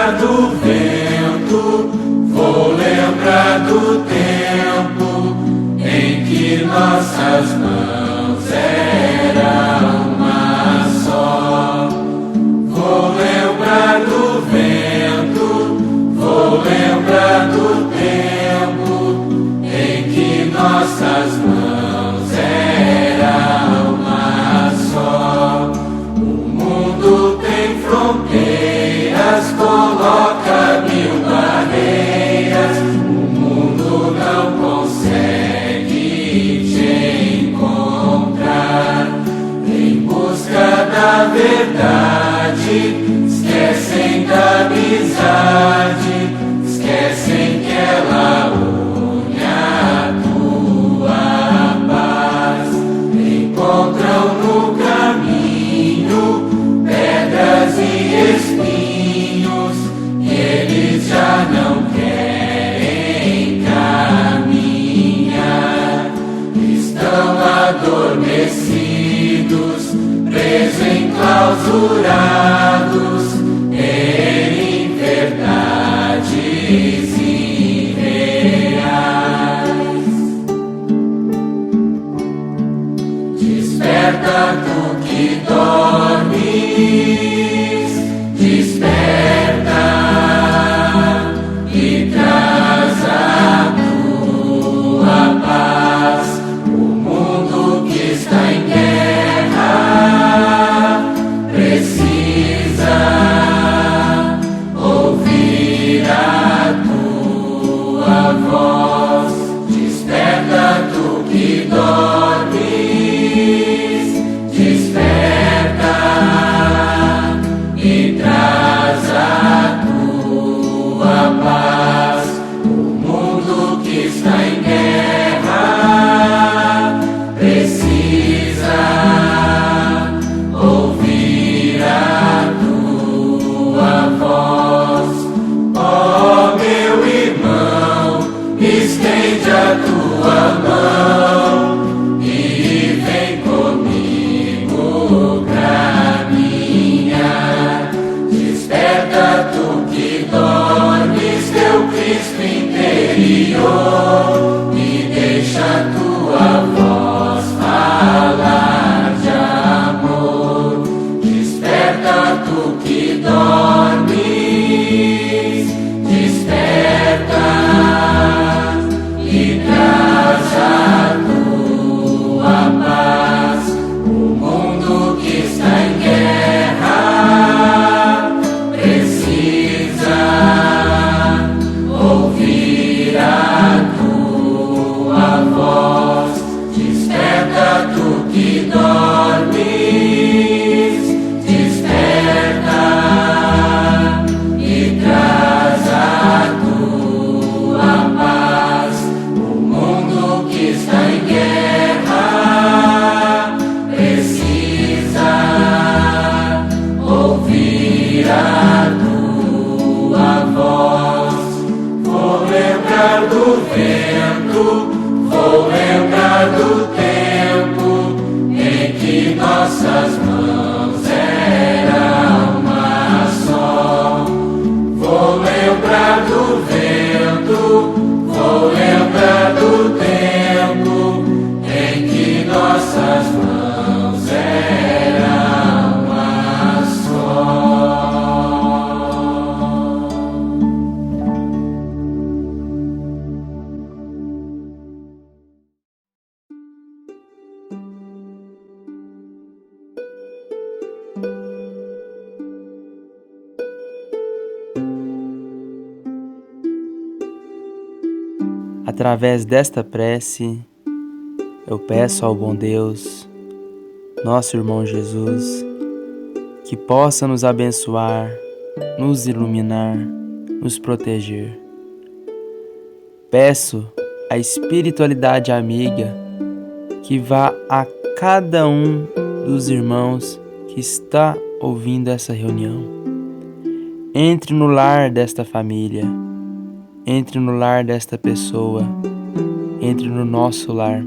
lembrar do vento, vou lembrar do tempo em que nossas mãos eram uma só. Vou lembrar do vento, vou lembrar do tempo em que nossas mãos eram uma só. O mundo tem fronteiras, coloca mil barreiras, o mundo não consegue te encontrar. Em busca da verdade, esquecem da amizade, esquecem que ela une a tua paz. Encontram no caminho pedras e espinhos, e eles já não querem caminhar. Estão adormecidos, presos, enclausurados em verdades irreais. Desperta tu que dormes, desperta e traz a tua paz. O mundo que está em guerra precisa ouvir a tua voz. Desperta tu que dormes, desperta e traz a tua paz. O mundo que está em guerra precisa ouvir a tua voz. Ó meu irmão, estende a tua mão e vem comigo caminhar. Desperta tu que dormes, teu Cristo interior, e deixa tua voz falar de amor. Desperta tu que dormes, desperta e traz a tua paz. O mundo que está em guerra precisa ouvir a tua voz. Desperta tu que dormes, desperta e traz a tua paz. O mundo que está em guerra precisa ouvir a tua voz. Vou lembrar do vento, vou lembrar do tempo em que nossas mãos eram uma só. Vou lembrar do vento, vou lembrar do tempo em que nossas mãos eram uma só. Através desta prece, eu peço ao bom Deus, nosso irmão Jesus, que possa nos abençoar, nos iluminar, nos proteger. Peço a espiritualidade amiga que vá a cada um dos irmãos que está ouvindo essa reunião. Entre no lar desta família, entre no lar desta pessoa, entre no nosso lar.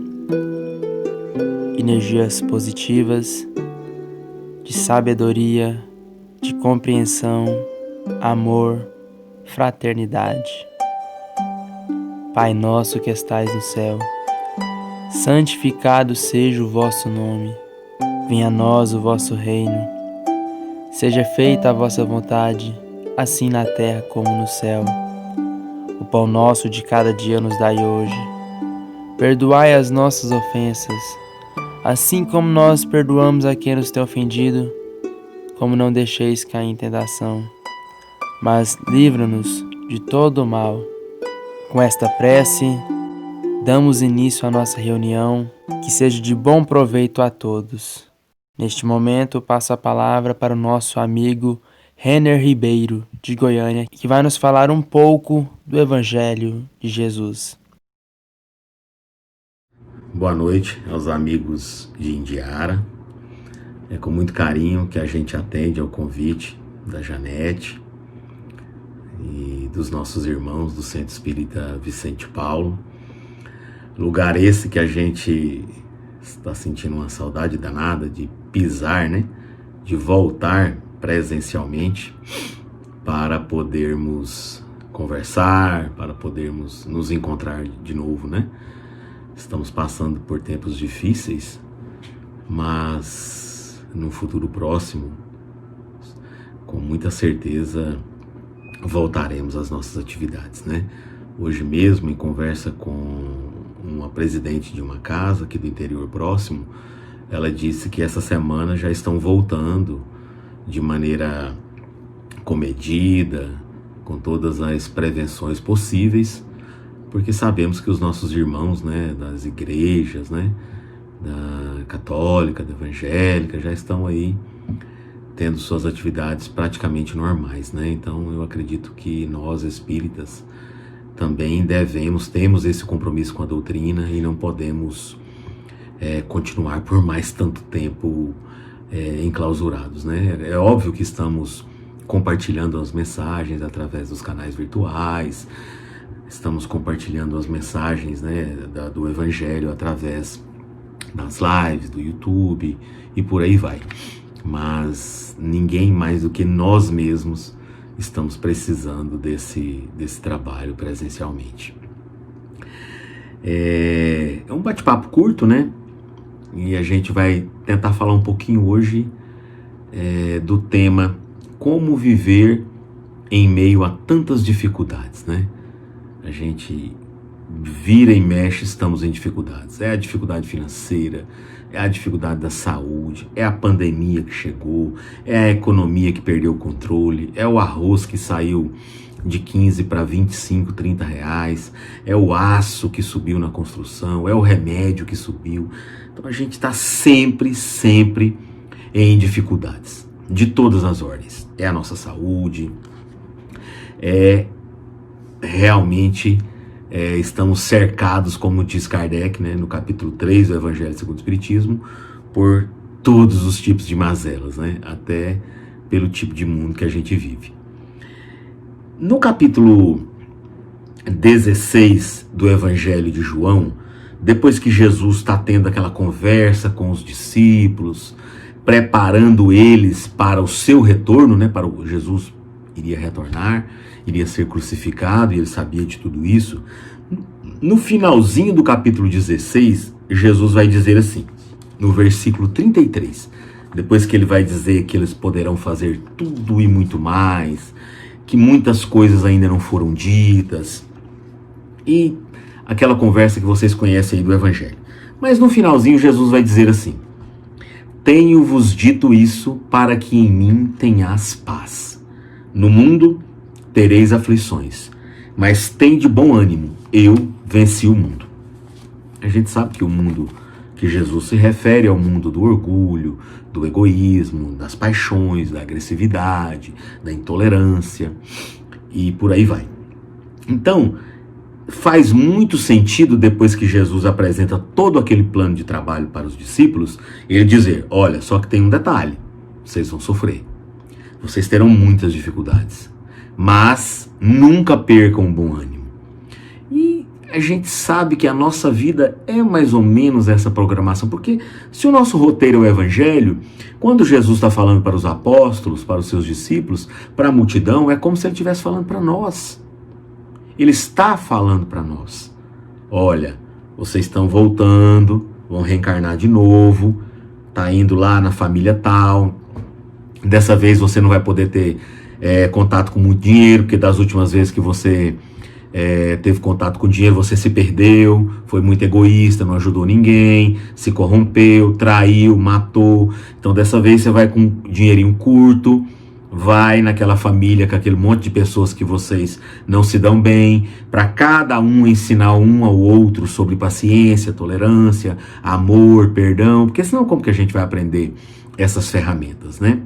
Energias positivas, de sabedoria, de compreensão, amor, fraternidade. Pai nosso que estais no céu, santificado seja o vosso nome. Venha a nós o vosso reino. Seja feita a vossa vontade, assim na terra como no céu. O pão nosso de cada dia nos dai hoje. Perdoai as nossas ofensas, assim como nós perdoamos a quem nos tem ofendido, como não deixeis cair em tentação, mas livra-nos de todo o mal. Com esta prece, damos início à nossa reunião, que seja de bom proveito a todos. Neste momento, passo a palavra para o nosso amigo Renner Ribeiro, de Goiânia, que vai nos falar um pouco do Evangelho de Jesus. Boa noite aos amigos de Indiara. É com muito carinho que a gente atende ao convite da Janete e dos nossos irmãos do Centro Espírita Vicente Paulo. Lugar esse que a gente está sentindo uma saudade danada de pisar, né? De voltar presencialmente para podermos conversar, para podermos nos encontrar de novo, né? Estamos passando por tempos difíceis, mas no futuro próximo, com muita certeza, voltaremos às nossas atividades, né? Hoje mesmo, em conversa com uma presidente de uma casa aqui do interior próximo, ela disse que essa semana já estão voltando de maneira comedida, com todas as prevenções possíveis, porque sabemos que os nossos irmãos, né, das igrejas, né, da católica, da evangélica, já estão aí tendo suas atividades praticamente normais, né? Então eu acredito que nós espíritas também temos esse compromisso com a doutrina e não podemos continuar por mais tanto tempo enclausurados, né? É óbvio que estamos compartilhando as mensagens através dos canais virtuais, estamos compartilhando as mensagens, né, do Evangelho através das lives, do YouTube e por aí vai. Mas ninguém mais do que nós mesmos estamos precisando desse trabalho presencialmente. É um bate-papo curto, né? E a gente vai tentar falar um pouquinho hoje do tema como viver em meio a tantas dificuldades, né? A gente vira e mexe, estamos em dificuldades. É a dificuldade financeira, é a dificuldade da saúde, é a pandemia que chegou, é a economia que perdeu o controle, é o arroz que saiu de 15 para 25, 30 reais, é o aço que subiu na construção, é o remédio que subiu. Então a gente está sempre em dificuldades, de todas as ordens. É a nossa saúde, realmente estamos cercados, como diz Kardec, né, no capítulo 3 do Evangelho segundo o Espiritismo, por todos os tipos de mazelas, né, até pelo tipo de mundo que a gente vive. No capítulo 16 do Evangelho de João, depois que Jesus está tendo aquela conversa com os discípulos, preparando eles para o seu retorno, né, Jesus iria retornar, iria ser crucificado, e ele sabia de tudo isso. No finalzinho do capítulo 16, Jesus vai dizer assim, no versículo 33, depois que ele vai dizer que eles poderão fazer tudo e muito mais, que muitas coisas ainda não foram ditas, e aquela conversa que vocês conhecem aí do Evangelho. Mas no finalzinho Jesus vai dizer assim, tenho-vos dito isso para que em mim tenhas paz. No mundo tereis aflições, mas tende bom ânimo, eu venci o mundo. A gente sabe que o mundo que Jesus se refere é o mundo do orgulho, do egoísmo, das paixões, da agressividade, da intolerância e por aí vai. Então, faz muito sentido, depois que Jesus apresenta todo aquele plano de trabalho para os discípulos, ele dizer, olha, só que tem um detalhe, vocês vão sofrer, vocês terão muitas dificuldades, mas nunca percam o bom ânimo. E a gente sabe que a nossa vida é mais ou menos essa programação, porque se o nosso roteiro é o Evangelho, quando Jesus está falando para os apóstolos, para os seus discípulos, para a multidão, é como se ele estivesse falando para nós. Ele está falando para nós. Olha, vocês estão voltando, vão reencarnar de novo, tá indo lá na família tal, dessa vez você não vai poder ter contato com muito dinheiro, porque das últimas vezes que você teve contato com dinheiro, você se perdeu, foi muito egoísta, não ajudou ninguém, se corrompeu, traiu, matou. Então dessa vez você vai com um dinheirinho curto, vai naquela família com aquele monte de pessoas que vocês não se dão bem, para cada um ensinar um ao outro sobre paciência, tolerância, amor, perdão, porque senão como que a gente vai aprender essas ferramentas, né?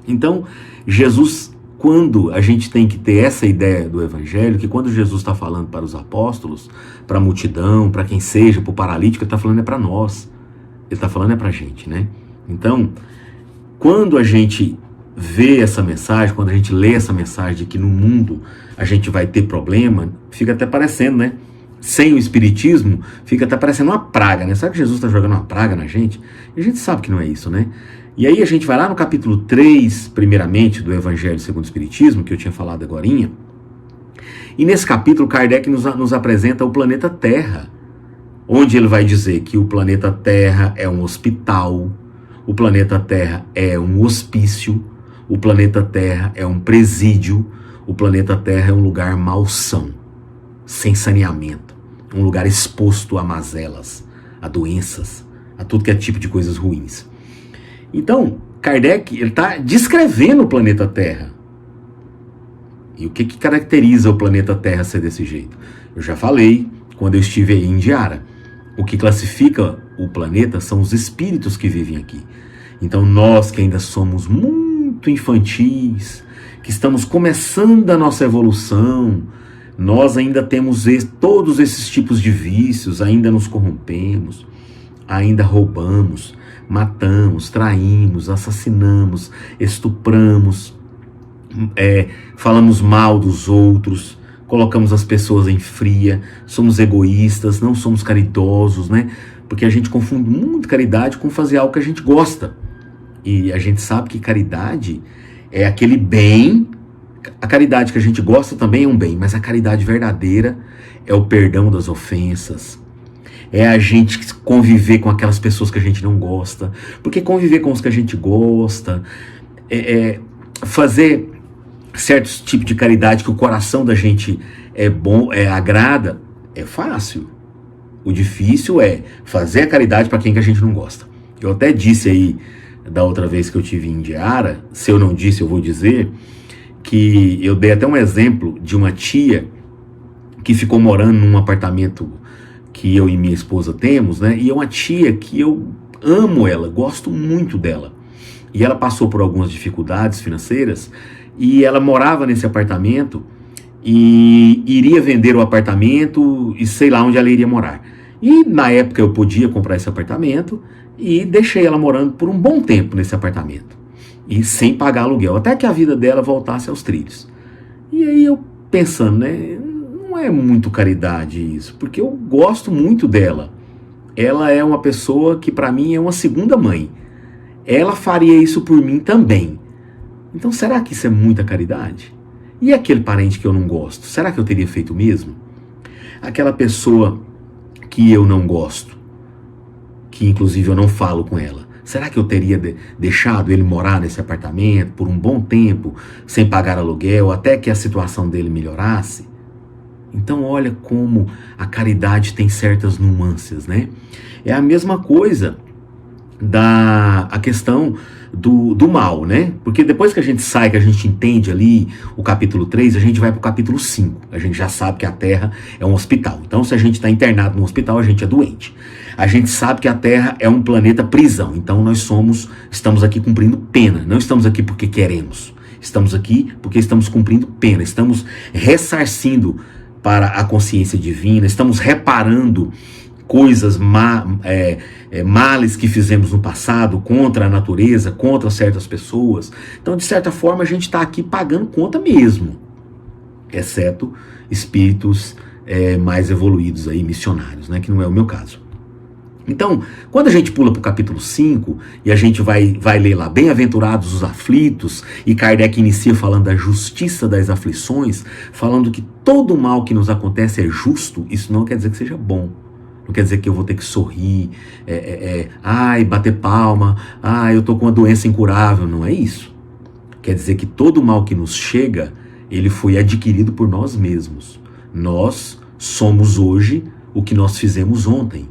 Então, Jesus, quando a gente tem que ter essa ideia do Evangelho, que quando Jesus está falando para os apóstolos, para a multidão, para quem seja, para o paralítico, ele está falando para nós, ele está falando para a gente, né? Então, quando a gente vê essa mensagem, quando a gente lê essa mensagem de que no mundo a gente vai ter problema, fica até parecendo, né? Sem o Espiritismo, fica até parecendo uma praga, né? Sabe que Jesus está jogando uma praga na gente? E a gente sabe que não é isso, né? E aí a gente vai lá no capítulo 3, primeiramente, do Evangelho segundo o Espiritismo, que eu tinha falado agorinha, e nesse capítulo Kardec nos apresenta o planeta Terra, onde ele vai dizer que o planeta Terra é um hospital, o planeta Terra é um hospício, o planeta Terra é um presídio, o planeta Terra é um lugar malsão, sem saneamento, um lugar exposto a mazelas, a doenças, a tudo que é tipo de coisas ruins. Então, Kardec está descrevendo o planeta Terra. E o que caracteriza o planeta Terra ser desse jeito? Eu já falei quando eu estive aí em Indiara. O que classifica o planeta são os espíritos que vivem aqui. Então nós que ainda somos muito infantis, que estamos começando a nossa evolução, nós ainda temos todos esses tipos de vícios, ainda nos corrompemos, ainda roubamos, matamos, traímos, assassinamos, estupramos, falamos mal dos outros, colocamos as pessoas em fria, somos egoístas, não somos caridosos, né? Porque a gente confunde muito caridade com fazer algo que a gente gosta. E a gente sabe que caridade é aquele bem, a caridade que a gente gosta também é um bem, mas a caridade verdadeira é o perdão das ofensas, é a gente conviver com aquelas pessoas que a gente não gosta, porque conviver com os que a gente gosta, fazer certos tipos de caridade que o coração da gente é bom, agrada, é fácil. O difícil é fazer a caridade para quem que a gente não gosta. Eu até disse aí, da outra vez que eu tive em Indiara, se eu não disse eu vou dizer, que eu dei até um exemplo de uma tia que ficou morando num apartamento que eu e minha esposa temos, né? E é uma tia que eu amo ela, gosto muito dela. E ela passou por algumas dificuldades financeiras e ela morava nesse apartamento e iria vender o apartamento e sei lá onde ela iria morar. E na época eu podia comprar esse apartamento e deixei ela morando por um bom tempo nesse apartamento. E sem pagar aluguel, até que a vida dela voltasse aos trilhos. E aí eu pensando, né? Não é muito caridade isso, porque eu gosto muito dela. Ela é uma pessoa que para mim é uma segunda mãe. Ela faria isso por mim também. Então será que isso é muita caridade? E aquele parente que eu não gosto, será que eu teria feito o mesmo? Aquela pessoa que eu não gosto, que inclusive eu não falo com ela, será que eu teria deixado ele morar nesse apartamento por um bom tempo, sem pagar aluguel, até que a situação dele melhorasse? Então olha como a caridade tem certas nuances, né? É a mesma coisa a questão do mal, né? Porque depois que a gente sai, que a gente entende ali o capítulo 3, a gente vai para o capítulo 5. A gente já sabe que a Terra é um hospital. Então se a gente está internado no hospital, a gente é doente. A gente sabe que a Terra é um planeta prisão. Então nós estamos aqui cumprindo pena. Não estamos aqui porque queremos. Estamos aqui porque estamos cumprindo pena. Estamos ressarcindo para a consciência divina. Estamos reparando coisas males que fizemos no passado contra a natureza, contra certas pessoas. Então, de certa forma, a gente está aqui pagando conta mesmo, exceto espíritos mais evoluídos aí, missionários, né? Que não é o meu caso. Então, quando a gente pula para o capítulo 5 e a gente vai ler lá, bem-aventurados os aflitos, e Kardec inicia falando da justiça das aflições, falando que todo o mal que nos acontece é justo, isso não quer dizer que seja bom. Não quer dizer que eu vou ter que sorrir, bater palma, eu tô com uma doença incurável, não é isso. Quer dizer que todo o mal que nos chega, ele foi adquirido por nós mesmos. Nós somos hoje o que nós fizemos ontem.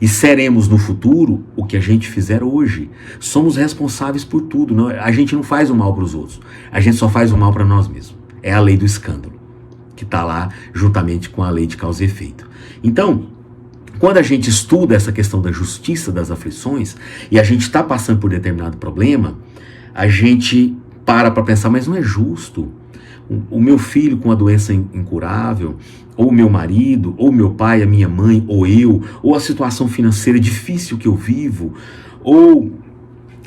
E seremos no futuro o que a gente fizer hoje. Somos responsáveis por tudo. Não, a gente não faz o mal para os outros. A gente só faz o mal para nós mesmos. É a lei do escândalo, que está lá juntamente com a lei de causa e efeito. Então, quando a gente estuda essa questão da justiça das aflições, e a gente está passando por determinado problema, a gente para pensar, mas não é justo. O meu filho com uma doença incurável, ou meu marido, ou meu pai, a minha mãe, ou eu, ou a situação financeira difícil que eu vivo, ou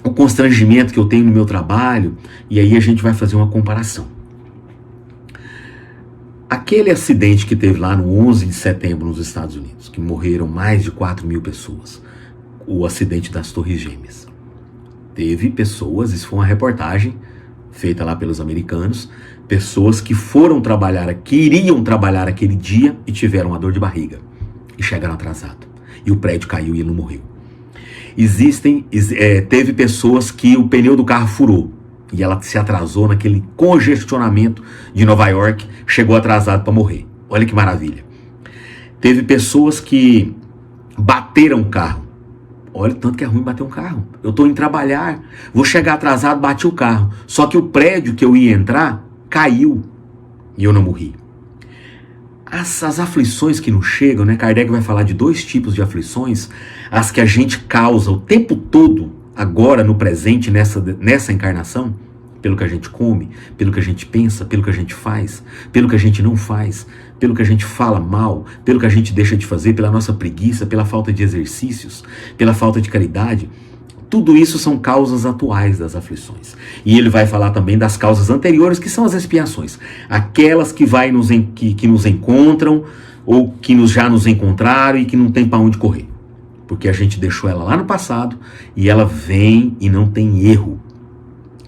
o constrangimento que eu tenho no meu trabalho, e aí a gente vai fazer uma comparação. Aquele acidente que teve lá no 11 de setembro nos Estados Unidos, que morreram mais de 4.000 pessoas, o acidente das Torres Gêmeas. Teve pessoas, isso foi uma reportagem feita lá pelos americanos, pessoas que foram trabalhar, que iriam trabalhar aquele dia e tiveram uma dor de barriga e chegaram atrasados. E o prédio caiu e ele não morreu. Teve pessoas que o pneu do carro furou e ela se atrasou naquele congestionamento de Nova York, chegou atrasado para morrer. Olha que maravilha. Teve pessoas que bateram o carro. Olha o tanto que é ruim bater um carro. Eu estou indo trabalhar, vou chegar atrasado, bati o carro. Só que o prédio que eu ia entrar caiu e eu não morri. As aflições que nos chegam, né? Kardec vai falar de 2 tipos de aflições, as que a gente causa o tempo todo, agora no presente, nessa encarnação, pelo que a gente come, pelo que a gente pensa, pelo que a gente faz, pelo que a gente não faz, pelo que a gente fala mal, pelo que a gente deixa de fazer, pela nossa preguiça, pela falta de exercícios, pela falta de caridade. Tudo isso são causas atuais das aflições. E ele vai falar também das causas anteriores, que são as expiações. Aquelas que nos encontram, ou que já nos encontraram e que não tem para onde correr. Porque a gente deixou ela lá no passado e ela vem e não tem erro.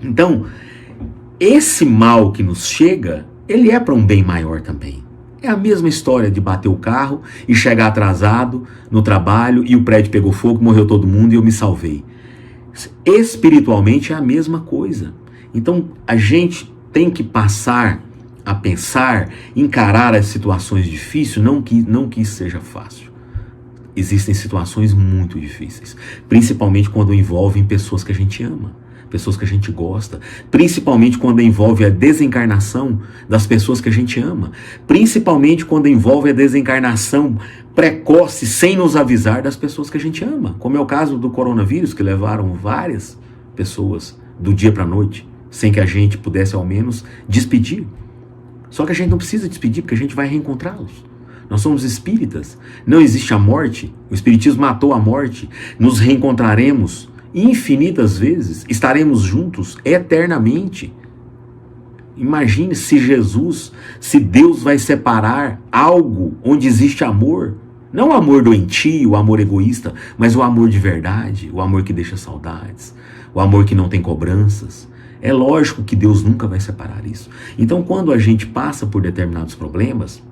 Então, esse mal que nos chega, ele é para um bem maior também. É a mesma história de bater o carro e chegar atrasado no trabalho e o prédio pegou fogo, morreu todo mundo e eu me salvei. Espiritualmente é a mesma coisa. Então a gente tem que passar a pensar, encarar as situações difíceis, não que isso seja fácil. Existem situações muito difíceis, principalmente quando envolvem pessoas que a gente ama, pessoas que a gente gosta, principalmente quando envolve a desencarnação das pessoas que a gente ama, principalmente quando envolve a desencarnação precoce, sem nos avisar, das pessoas que a gente ama, como é o caso do coronavírus, que levaram várias pessoas do dia para a noite, sem que a gente pudesse ao menos despedir. Só que a gente não precisa despedir, porque a gente vai reencontrá-los. Nós somos espíritas, não existe a morte, o espiritismo matou a morte, nos reencontraremos infinitas vezes, estaremos juntos eternamente. Imagine se Deus vai separar algo onde existe amor, não o amor doentio, o amor egoísta, mas o amor de verdade, o amor que deixa saudades, o amor que não tem cobranças. É lógico que Deus nunca vai separar isso. Então, quando a gente passa por determinados problemas,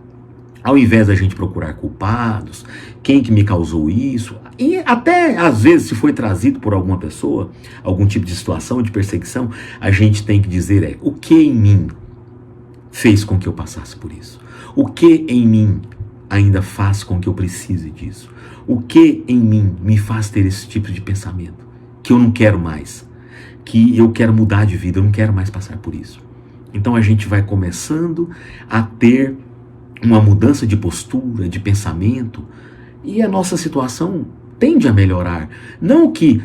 ao invés da gente procurar culpados, quem que me causou isso, e até às vezes se foi trazido por alguma pessoa, algum tipo de situação de perseguição, a gente tem que dizer o que em mim fez com que eu passasse por isso? O que em mim ainda faz com que eu precise disso? O que em mim me faz ter esse tipo de pensamento? Que eu não quero mais, que eu quero mudar de vida, eu não quero mais passar por isso. Então a gente vai começando a ter uma mudança de postura, de pensamento, e a nossa situação tende a melhorar. Não que,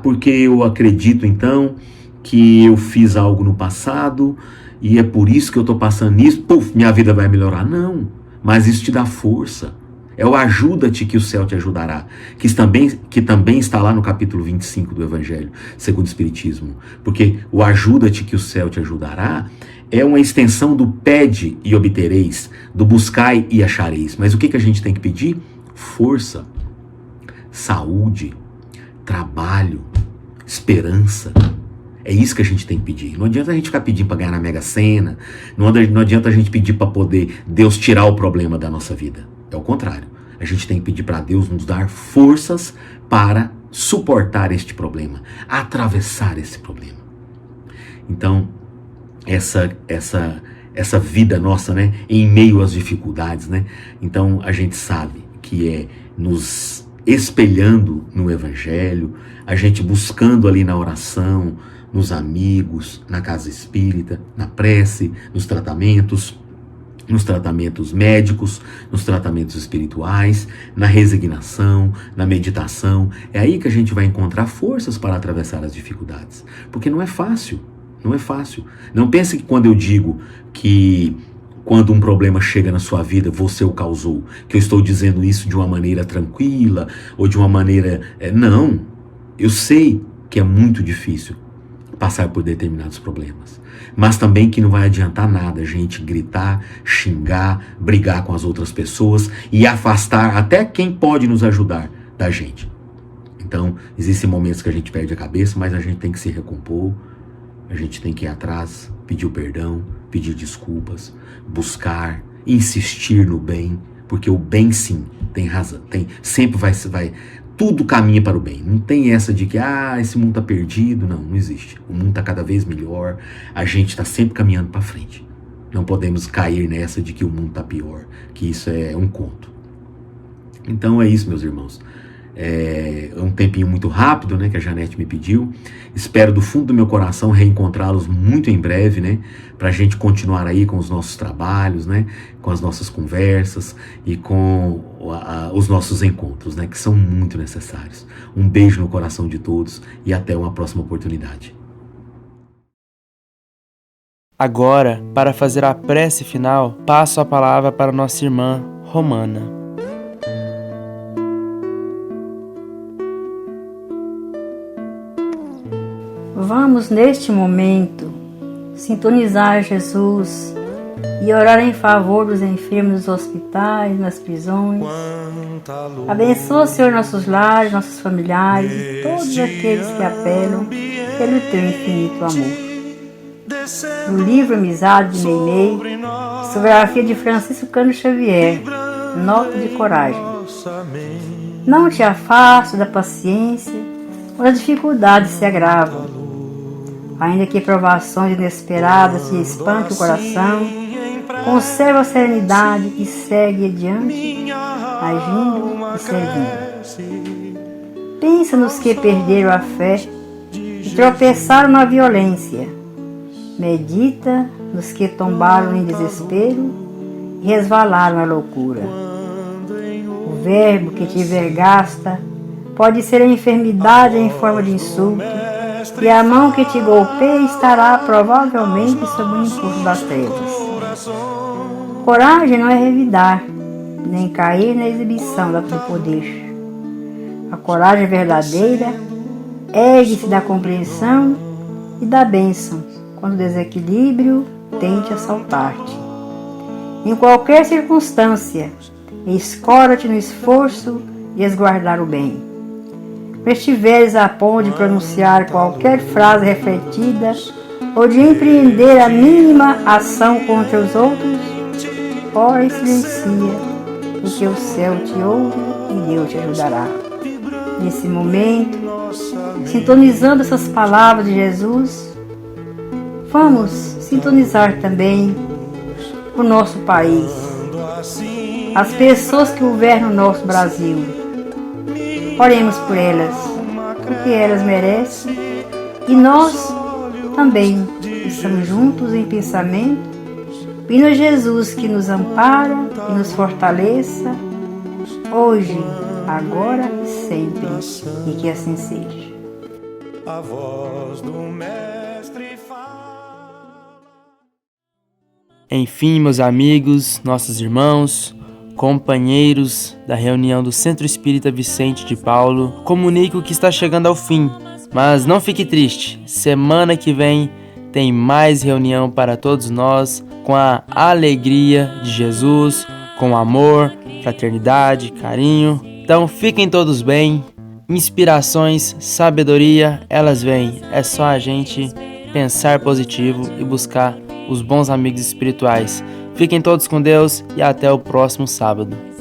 porque eu acredito então que eu fiz algo no passado e é por isso que eu estou passando nisso, minha vida vai melhorar. Não, mas isso te dá força. É o ajuda-te que o céu te ajudará, que também está lá no capítulo 25 do Evangelho, segundo o Espiritismo. Porque o ajuda-te que o céu te ajudará é uma extensão do pede e obtereis, do buscai e achareis. Mas o que a gente tem que pedir? Força, saúde, trabalho, esperança. É isso que a gente tem que pedir. Não adianta a gente ficar pedindo para ganhar na Mega Sena, não adianta a gente pedir para poder Deus tirar o problema da nossa vida. É o contrário. A gente tem que pedir para Deus nos dar forças para suportar este problema, atravessar esse problema. Então, essa vida nossa, né, em meio às dificuldades, né? Então, a gente sabe que é nos espelhando no Evangelho, a gente buscando ali na oração, nos amigos, na casa espírita, na prece, nos tratamentos médicos, nos tratamentos espirituais, na resignação, na meditação. É aí que a gente vai encontrar forças para atravessar as dificuldades. Porque não é fácil, não é fácil. Não pense que quando eu digo que quando um problema chega na sua vida, você o causou, que eu estou dizendo isso de uma maneira tranquila ou de uma maneira... Não, eu sei que é muito difícil passar por determinados problemas, mas também que não vai adiantar nada a gente gritar, xingar, brigar com as outras pessoas e afastar até quem pode nos ajudar da gente. Então, existem momentos que a gente perde a cabeça, mas a gente tem que se recompor, a gente tem que ir atrás, pedir o perdão, pedir desculpas, buscar, insistir no bem, porque o bem sim tem razão, sempre vai tudo caminha para o bem. Não tem essa de que esse mundo está perdido. Não existe. O mundo está cada vez melhor. A gente está sempre caminhando para frente. Não podemos cair nessa de que o mundo está pior, que isso é um conto. Então é isso, meus irmãos. É um tempinho muito rápido, né, que a Janete me pediu. Espero do fundo do meu coração reencontrá-los muito em breve, né, para a gente continuar aí com os nossos trabalhos, né, com as nossas conversas e com os nossos encontros, né, que são muito necessários. Um beijo no coração de todos e até uma próxima oportunidade. Agora, para fazer a prece final, passo a palavra para nossa irmã Romana. Vamos, neste momento, sintonizar Jesus e orar em favor dos enfermos nos hospitais, nas prisões. Abençoa, Senhor, nossos lares, nossos familiares e todos aqueles que apelam pelo Teu infinito amor. No livro Amizade de Meimei, psicografia de Francisco Cândido Xavier, nota de coragem. Não te afaste da paciência quando as dificuldades se agravam. Ainda que provações inesperadas te espantem o coração, conserva a serenidade e segue adiante, agindo e servindo. Pensa nos que perderam a fé e tropeçaram na violência. Medita nos que tombaram em desespero e resvalaram à loucura. O verbo que te vergasta pode ser a enfermidade em forma de insulto, e a mão que te golpeia estará provavelmente sob o impulso das trevas. Coragem não é revidar, nem cair na exibição do poder. A coragem verdadeira ergue-se da compreensão e da bênção, quando o desequilíbrio tente assaltar-te. Em qualquer circunstância, escora-te no esforço de esguardar o bem. Mas estiveres a ponto de pronunciar qualquer frase refletida ou de empreender a mínima ação contra os outros, ora e silencia, porque o céu te ouve e Deus te ajudará. Nesse momento, sintonizando essas palavras de Jesus, vamos sintonizar também o nosso país, as pessoas que governam o nosso Brasil. Oremos por elas, porque elas merecem, e nós também estamos juntos em pensamento, pedindo a Jesus que nos ampara e nos fortaleça, hoje, agora e sempre, e que assim seja. A voz do Mestre fala. Enfim, meus amigos, nossos irmãos, companheiros da reunião do Centro Espírita Vicente de Paulo, comunico que está chegando ao fim, mas não fique triste, semana que vem tem mais reunião para todos nós, com a alegria de Jesus, com amor, fraternidade, carinho. Então fiquem todos bem. Inspirações, sabedoria, elas vêm. É só a gente pensar positivo e buscar os bons amigos espirituais. Fiquem todos com Deus e até o próximo sábado.